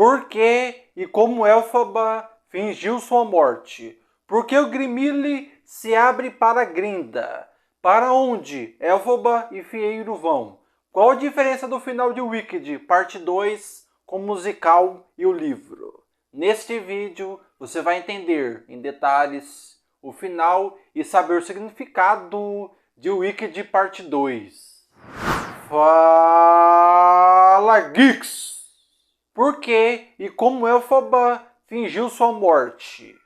Por que e como Elphaba fingiu sua morte? Por que o Grimili se abre para Grinda? Para onde Elphaba e Fieiro vão? Qual a diferença do final de Wicked, parte 2, com o musical e o livro? Neste vídeo você vai entender em detalhes o final e saber o significado de Wicked, parte 2. Fala, Geeks! Por que e como Elphaba fingiu sua morte?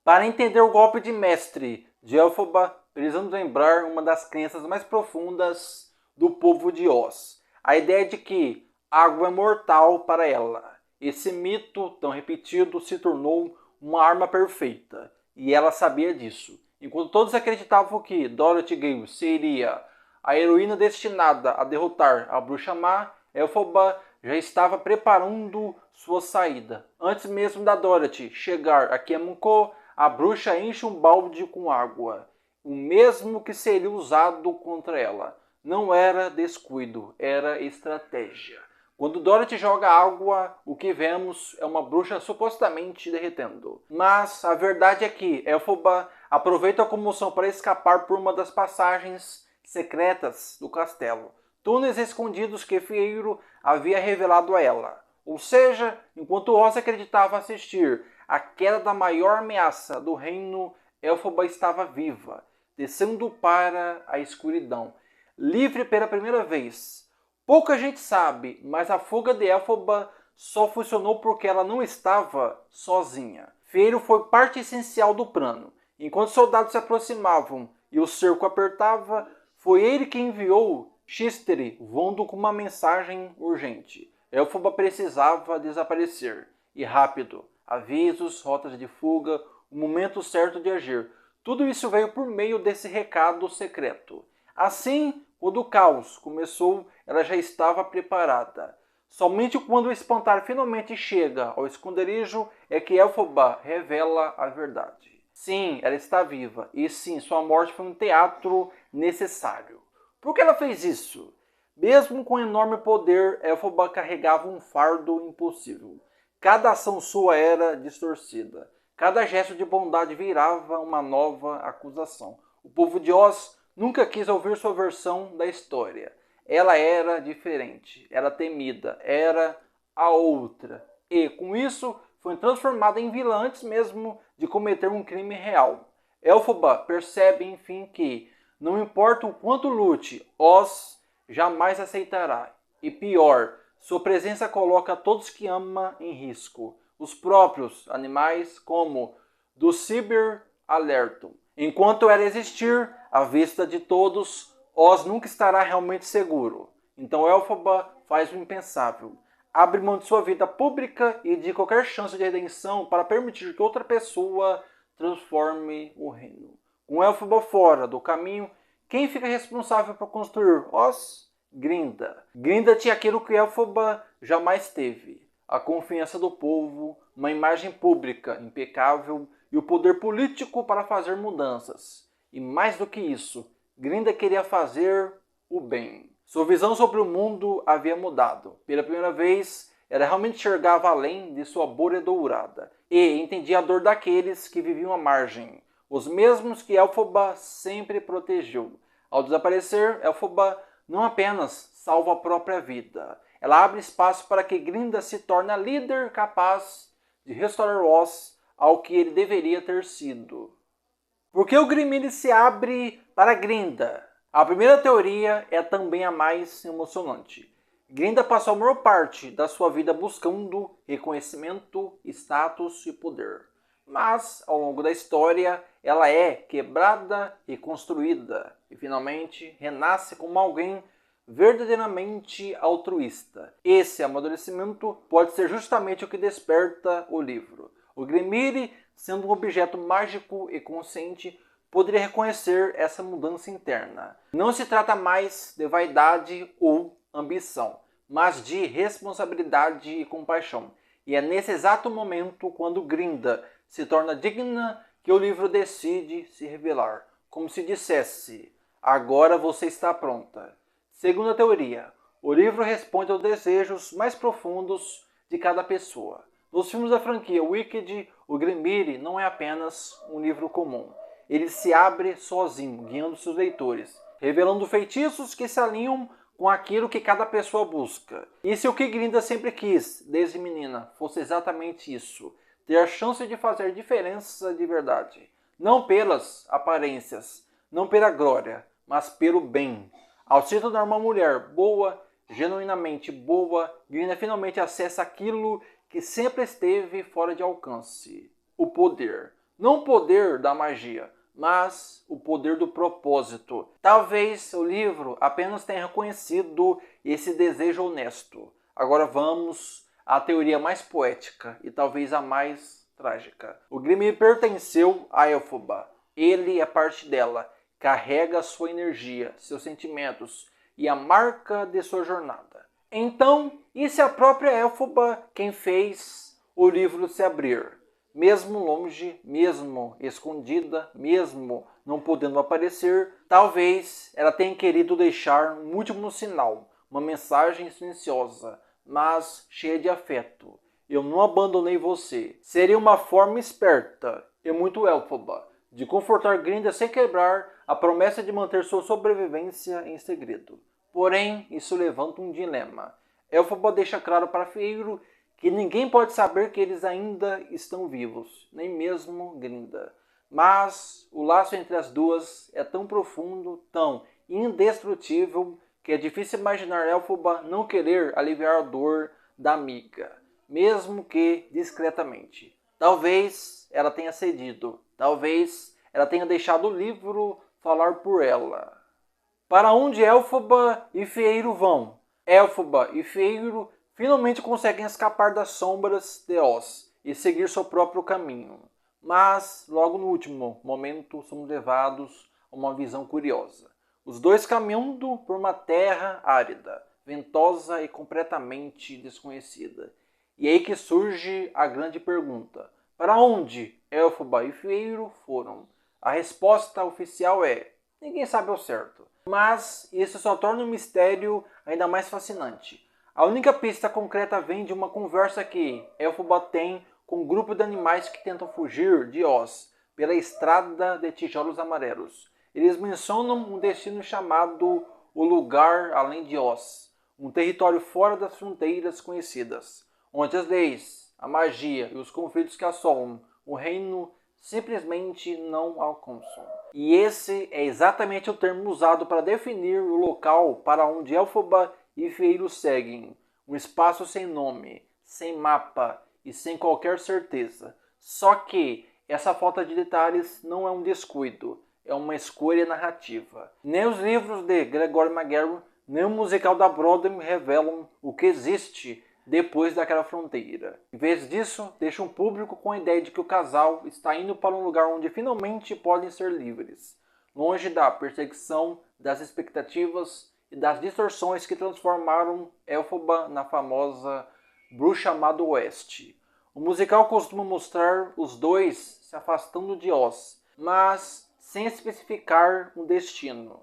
Para entender o golpe de mestre de Elphaba, precisamos lembrar uma das crenças mais profundas do povo de Oz. A ideia de que água é mortal para ela. Esse mito tão repetido se tornou uma arma perfeita, e ela sabia disso. Enquanto todos acreditavam que Dorothy Gale seria a heroína destinada a derrotar a Bruxa Má, Elphaba já estava preparando sua saída. Antes mesmo da Dorothy chegar a Kemonko, a bruxa enche um balde com água, o mesmo que seria usado contra ela. Não era descuido, era estratégia. Quando Dorothy joga água, o que vemos é uma bruxa supostamente derretendo. Mas a verdade é que Elphaba aproveita a comoção para escapar por uma das passagens secretas do castelo. Túneis escondidos que Fieiro havia revelado a ela. Ou seja, enquanto Oz acreditava assistir à queda da maior ameaça do reino, Elphaba estava viva, descendo para a escuridão, livre pela primeira vez. Pouca gente sabe, mas a fuga de Elphaba só funcionou porque ela não estava sozinha. Fieiro foi parte essencial do plano. Enquanto os soldados se aproximavam e o cerco apertava, foi ele que enviou Chisteri voando com uma mensagem urgente. Elphaba precisava desaparecer. E rápido. Avisos, rotas de fuga, o momento certo de agir. Tudo isso veio por meio desse recado secreto. Assim, quando o caos começou, ela já estava preparada. Somente quando o espantalho finalmente chega ao esconderijo é que Elphaba revela a verdade. Sim, ela está viva. E sim, sua morte foi um teatro necessário. Por que ela fez isso? Mesmo com enorme poder, Elphaba carregava um fardo impossível. Cada ação sua era distorcida. Cada gesto de bondade virava uma nova acusação. O povo de Oz nunca quis ouvir sua versão da história. Ela era diferente, era temida, era a outra. E, com isso, foi transformada em vilã antes mesmo de cometer um crime real. Elphaba percebe, enfim, que não importa o quanto lute, Oz jamais aceitará. E pior, sua presença coloca todos que ama em risco. Os próprios animais, como do Cyber alertam. Enquanto ela existir, à vista de todos, Oz nunca estará realmente seguro. Então Elphaba faz o impensável. Abre mão de sua vida pública e de qualquer chance de redenção para permitir que outra pessoa transforme o reino. Com Elphaba fora do caminho, quem fica responsável por construir Oz? Grinda. Grinda tinha aquilo que Elphaba jamais teve. A confiança do povo, uma imagem pública impecável e o poder político para fazer mudanças. E mais do que isso, Grinda queria fazer o bem. Sua visão sobre o mundo havia mudado. Pela primeira vez, ela realmente enxergava além de sua bolha dourada e entendia a dor daqueles que viviam à margem. Os mesmos que Elphaba sempre protegeu. Ao desaparecer, Elphaba não apenas salva a própria vida. Ela abre espaço para que Grinda se torne a líder capaz de restaurar Oz ao que ele deveria ter sido. Por que o Grimili se abre para Grinda? A primeira teoria é também a mais emocionante. Grinda passou a maior parte da sua vida buscando reconhecimento, status e poder. Mas, ao longo da história, ela é quebrada e construída, e finalmente renasce como alguém verdadeiramente altruísta. Esse amadurecimento pode ser justamente o que desperta o livro. O Grimili, sendo um objeto mágico e consciente, poderia reconhecer essa mudança interna. Não se trata mais de vaidade ou ambição, mas de responsabilidade e compaixão. E é nesse exato momento, quando Grinda se torna digna, que o livro decide se revelar, como se dissesse: agora você está pronta. Segunda teoria, o livro responde aos desejos mais profundos de cada pessoa. Nos filmes da franquia Wicked, o Grimiri não é apenas um livro comum. Ele se abre sozinho, guiando seus leitores, revelando feitiços que se alinham com aquilo que cada pessoa busca. E se o que Grinda sempre quis, desde menina, fosse exatamente isso, ter a chance de fazer diferença de verdade. Não pelas aparências, não pela glória, mas pelo bem. Ao se tornar uma mulher boa, genuinamente boa, Grinda finalmente acessa aquilo que sempre esteve fora de alcance. O poder. Não o poder da magia, mas o poder do propósito. Talvez o livro apenas tenha reconhecido esse desejo honesto. Agora vamos à teoria mais poética e talvez a mais trágica. O Grimir pertenceu a Elphaba. Ele é parte dela, carrega sua energia, seus sentimentos e a marca de sua jornada. Então, e se a própria Elphaba quem fez o livro se abrir? Mesmo longe, mesmo escondida, mesmo não podendo aparecer, talvez ela tenha querido deixar um último sinal, uma mensagem silenciosa, mas cheia de afeto. Eu não abandonei você. Seria uma forma esperta e muito Elphaba de confortar Grinda sem quebrar a promessa de manter sua sobrevivência em segredo. Porém, isso levanta um dilema. Elphaba deixa claro para Fiyero que ninguém pode saber que eles ainda estão vivos, nem mesmo Grinda. Mas o laço entre as duas é tão profundo, tão indestrutível, que é difícil imaginar Elphaba não querer aliviar a dor da amiga, mesmo que discretamente. Talvez ela tenha cedido, talvez ela tenha deixado o livro falar por ela. Para onde Elphaba e Fiyero vão? Elphaba e Fiyero finalmente conseguem escapar das sombras de Oz e seguir seu próprio caminho. Mas, logo no último momento, somos levados a uma visão curiosa. Os dois caminhando por uma terra árida, ventosa e completamente desconhecida. E é aí que surge a grande pergunta. Para onde Elphaba e Fiyero foram? A resposta oficial é: ninguém sabe ao certo. Mas isso só torna o mistério ainda mais fascinante. A única pista concreta vem de uma conversa que Elphaba tem com um grupo de animais que tentam fugir de Oz pela estrada de tijolos amarelos. Eles mencionam um destino chamado o Lugar Além de Oz, um território fora das fronteiras conhecidas, onde as leis, a magia e os conflitos que assolam o reino simplesmente não alcançam. E esse é exatamente o termo usado para definir o local para onde Elphaba e Fiyero seguem. Um espaço sem nome, sem mapa e sem qualquer certeza. Só que essa falta de detalhes não é um descuido, é uma escolha narrativa. Nem os livros de Gregory Maguire, nem o musical da Broadway revelam o que existe depois daquela fronteira. Em vez disso, deixa um público com a ideia de que o casal está indo para um lugar onde finalmente podem ser livres, longe da perseguição, das expectativas e das distorções que transformaram Elphaba na famosa Bruxa Má do Oeste. O musical costuma mostrar os dois se afastando de Oz, mas sem especificar um destino.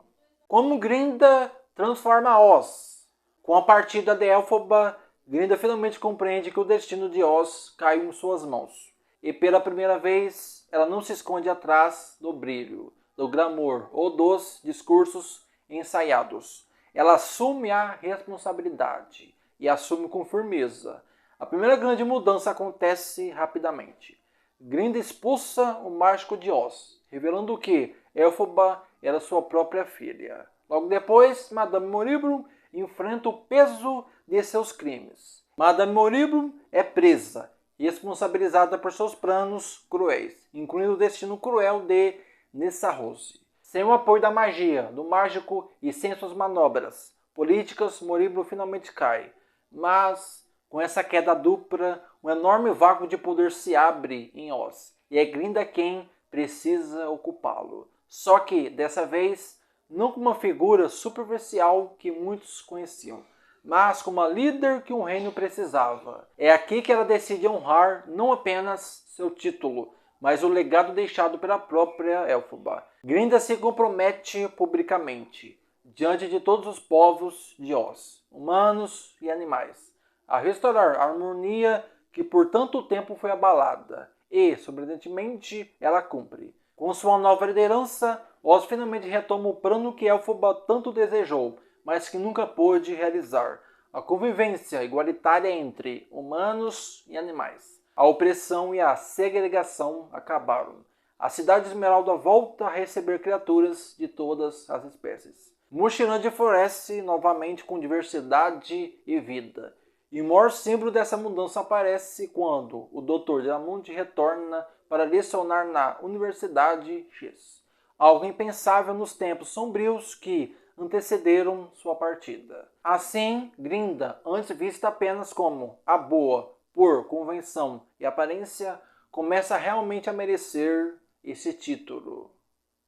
Como Grinda transforma Oz? Com a partida de Elphaba, Grinda finalmente compreende que o destino de Oz caiu em suas mãos. E pela primeira vez, ela não se esconde atrás do brilho, do glamour ou dos discursos ensaiados. Ela assume a responsabilidade e assume com firmeza. A primeira grande mudança acontece rapidamente. Grinda expulsa o mágico de Oz, revelando que Elphaba era sua própria filha. Logo depois, Madame Moribund enfrenta o peso de seus crimes. Madame Moribund é presa e responsabilizada por seus planos cruéis, incluindo o destino cruel de Nessarose. Sem o apoio da magia, do mágico e sem suas manobras políticas, Moribund finalmente cai. Mas, com essa queda dupla, um enorme vácuo de poder se abre em Oz. E é Grinda quem precisa ocupá-lo. Só que, dessa vez, não como uma figura superficial que muitos conheciam, mas como a líder que um reino precisava. É aqui que ela decide honrar não apenas seu título, mas o legado deixado pela própria Elphaba. Grinda se compromete publicamente, diante de todos os povos de Oz, humanos e animais, a restaurar a harmonia que por tanto tempo foi abalada, e, surpreendentemente, ela cumpre. Com sua nova liderança, Oz finalmente retoma o plano que Elphaba tanto desejou, mas que nunca pôde realizar: a convivência igualitária entre humanos e animais. A opressão e a segregação acabaram. A Cidade Esmeralda volta a receber criaturas de todas as espécies. Mushirand floresce novamente com diversidade e vida. E o maior símbolo dessa mudança aparece quando o Dr. Diamond retorna para lecionar na Universidade X. Algo impensável nos tempos sombrios que antecederam sua partida. Assim, Glinda, antes vista apenas como a boa por convenção e aparência, começa realmente a merecer esse título.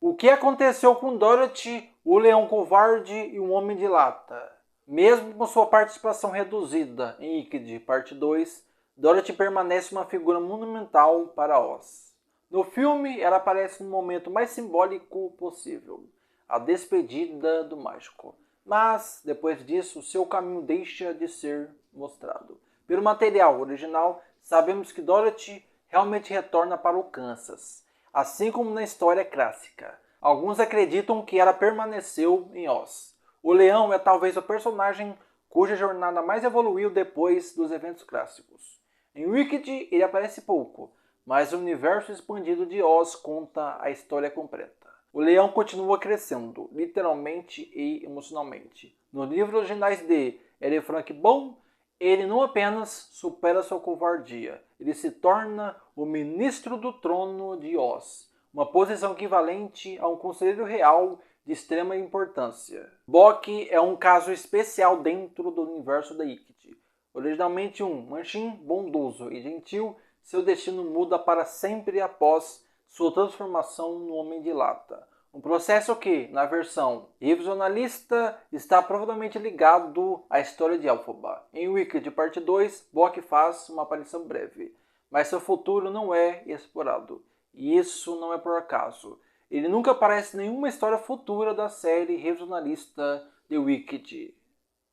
O que aconteceu com Dorothy, o Leão Covarde e o Homem de Lata? Mesmo com sua participação reduzida em Wicked Parte 2, Dorothy permanece uma figura monumental para Oz. No filme, ela aparece no momento mais simbólico possível, a despedida do mágico. Mas, depois disso, seu caminho deixa de ser mostrado. Pelo material original, sabemos que Dorothy realmente retorna para o Kansas, assim como na história clássica. Alguns acreditam que ela permaneceu em Oz. O leão é talvez o personagem cuja jornada mais evoluiu depois dos eventos clássicos. Em Wicked ele aparece pouco, mas o universo expandido de Oz conta a história completa. O leão continua crescendo, literalmente e emocionalmente. Nos livros originais de L. Frank Baum, ele não apenas supera sua covardia, ele se torna o ministro do trono de Oz, uma posição equivalente a um conselheiro real de extrema importância. Boq é um caso especial dentro do universo da Wicked. Originalmente um manchin bondoso e gentil, seu destino muda para sempre após sua transformação no Homem de Lata. Um processo que, na versão revisionalista, está provavelmente ligado à história de Elphaba. Em Wicked Parte 2, Boq faz uma aparição breve, mas seu futuro não é explorado. E isso não é por acaso. Ele nunca aparece em nenhuma história futura da série revisionalista de Wicked.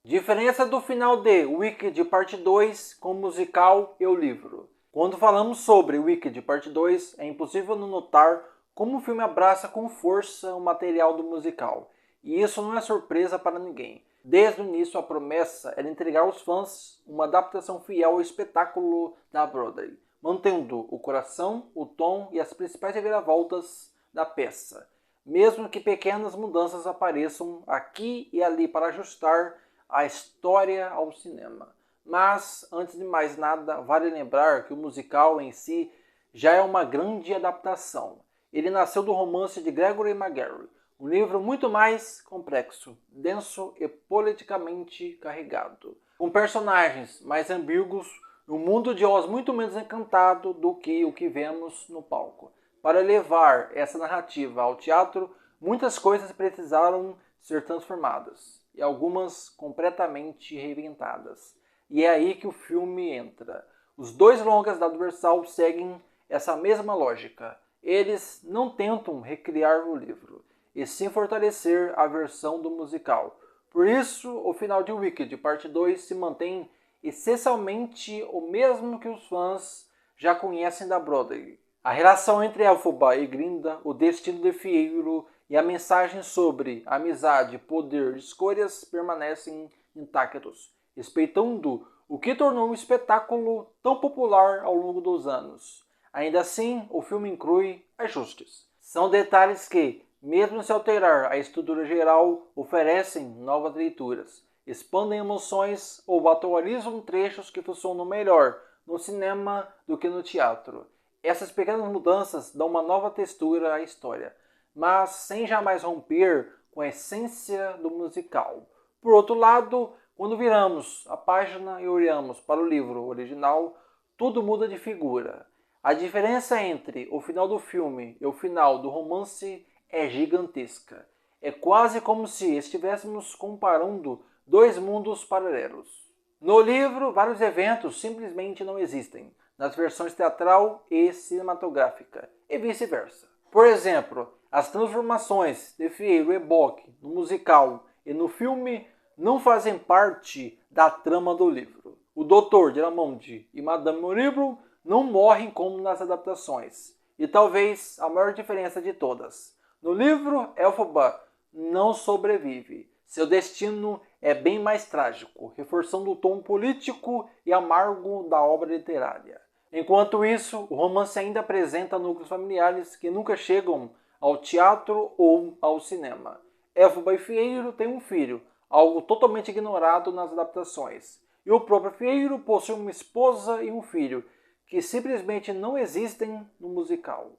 Diferença do final de Wicked Parte 2 com o musical e o livro. Quando falamos sobre Wicked Parte 2, é impossível não notar como o filme abraça com força o material do musical. E isso não é surpresa para ninguém. Desde o início, a promessa era entregar aos fãs uma adaptação fiel ao espetáculo da Broadway, mantendo o coração, o tom e as principais reviravoltas da peça, mesmo que pequenas mudanças apareçam aqui e ali para ajustar a história ao cinema. Mas, antes de mais nada, vale lembrar que o musical em si já é uma grande adaptação. Ele nasceu do romance de Gregory Maguire, um livro muito mais complexo, denso e politicamente carregado, com personagens mais ambíguos, um mundo de Oz muito menos encantado do que o que vemos no palco. Para levar essa narrativa ao teatro, muitas coisas precisaram ser transformadas, e algumas completamente reinventadas. E é aí que o filme entra. Os dois longas da Universal seguem essa mesma lógica. Eles não tentam recriar o livro, e sim fortalecer a versão do musical. Por isso, o final de Wicked Parte 2 se mantém essencialmente o mesmo que os fãs já conhecem da Broadway. A relação entre Elphaba e Glinda, o destino de Fiyero e a mensagem sobre amizade, poder e escolhas permanecem intactos, respeitando o que tornou um espetáculo tão popular ao longo dos anos. Ainda assim, o filme inclui ajustes. São detalhes que, mesmo se alterar a estrutura geral, oferecem novas leituras, expandem emoções ou atualizam trechos que funcionam melhor no cinema do que no teatro. Essas pequenas mudanças dão uma nova textura à história, mas sem jamais romper com a essência do musical. Por outro lado, quando viramos a página e olhamos para o livro original, tudo muda de figura. A diferença entre o final do filme e o final do romance é gigantesca. É quase como se estivéssemos comparando dois mundos paralelos. No livro, vários eventos simplesmente não existem, nas versões teatral e cinematográfica, e vice-versa. Por exemplo, as transformações de Fiyero e Boq no musical e no filme não fazem parte da trama do livro. O Dr. Diamond e Madame Moribund não morrem como nas adaptações. E talvez a maior diferença de todas. No livro, Elphaba não sobrevive. Seu destino é bem mais trágico, reforçando o tom político e amargo da obra literária. Enquanto isso, o romance ainda apresenta núcleos familiares que nunca chegam ao teatro ou ao cinema. Elphaba e Fiyero têm um filho, algo totalmente ignorado nas adaptações. E o próprio Fiyero possui uma esposa e um filho, que simplesmente não existem no musical.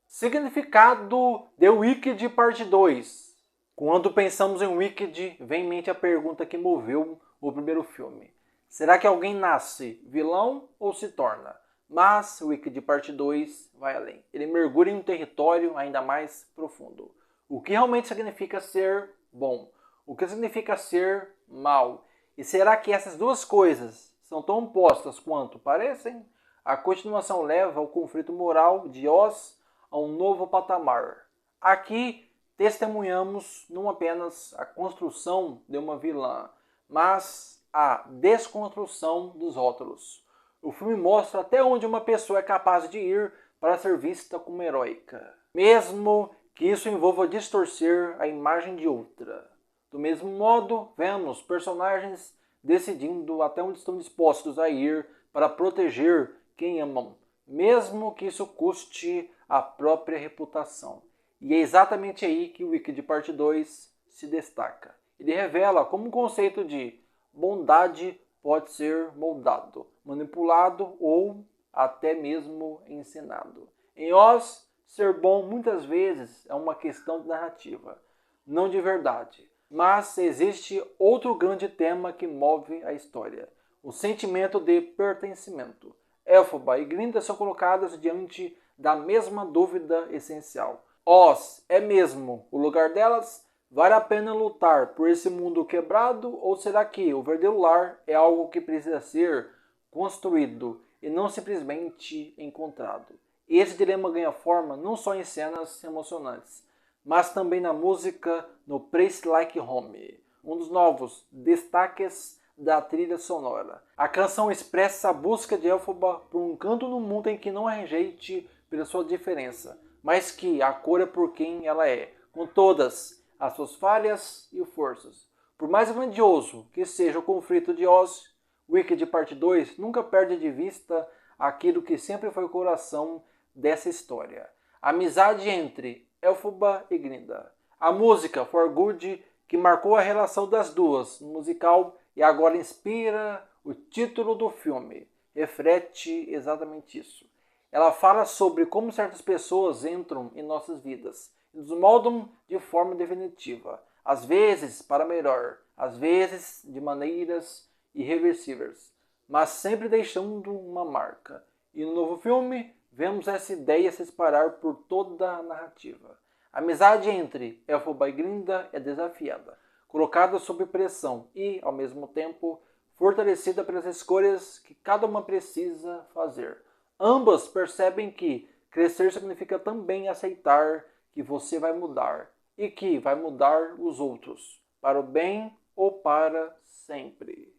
Significado de Wicked Parte 2. Quando pensamos em Wicked, vem em mente a pergunta que moveu o primeiro filme. Será que alguém nasce vilão ou se torna? Mas Wicked Parte 2 vai além. Ele mergulha em um território ainda mais profundo. O que realmente significa ser bom? O que significa ser mal? E será que essas duas coisas são tão opostas quanto parecem? A continuação leva o conflito moral de Oz a um novo patamar. Aqui testemunhamos não apenas a construção de uma vilã, mas a desconstrução dos rótulos. O filme mostra até onde uma pessoa é capaz de ir para ser vista como heróica, mesmo que isso envolva distorcer a imagem de outra. Do mesmo modo, vemos personagens decidindo até onde estão dispostos a ir para proteger quem amam, mesmo que isso custe a própria reputação. E é exatamente aí que o Wicked Parte 2 se destaca. Ele revela como o conceito de bondade pode ser moldado, manipulado ou até mesmo ensinado. Em Oz, ser bom muitas vezes é uma questão de narrativa, não de verdade. Mas existe outro grande tema que move a história: o sentimento de pertencimento. Elphaba e Glinda são colocadas diante da mesma dúvida essencial. Oz é mesmo o lugar delas? Vale a pena lutar por esse mundo quebrado? Ou será que o verdadeiro lar é algo que precisa ser construído e não simplesmente encontrado? E esse dilema ganha forma não só em cenas emocionantes, mas também na música no Place Like Home, um dos novos destaques da trilha sonora. A canção expressa a busca de Elphaba por um canto no mundo em que não a rejeite pela sua diferença, mas que a acolha por quem ela é, com todas as suas falhas e forças. Por mais grandioso que seja o conflito de Oz, Wicked Parte 2 nunca perde de vista aquilo que sempre foi o coração dessa história: a amizade entre Elphaba e Glinda. A música For Good, que marcou a relação das duas no musical e agora inspira o título do filme, reflete exatamente isso. Ela fala sobre como certas pessoas entram em nossas vidas e nos moldam de forma definitiva, às vezes para melhor, às vezes de maneiras irreversíveis, mas sempre deixando uma marca. E no novo filme, vemos essa ideia se espalhar por toda a narrativa. A amizade entre Elphaba e Glinda é desafiada, colocada sob pressão e, ao mesmo tempo, fortalecida pelas escolhas que cada uma precisa fazer. Ambas percebem que crescer significa também aceitar que você vai mudar e que vai mudar os outros, para o bem ou para sempre.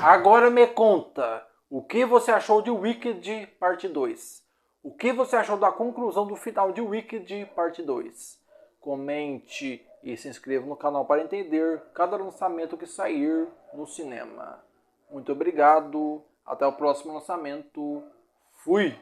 Agora me conta, o que você achou de Wicked Parte 2? O que você achou da conclusão do final de Wicked Parte 2? Comente e se inscreva no canal para entender cada lançamento que sair no cinema. Muito obrigado, até o próximo lançamento. Fui!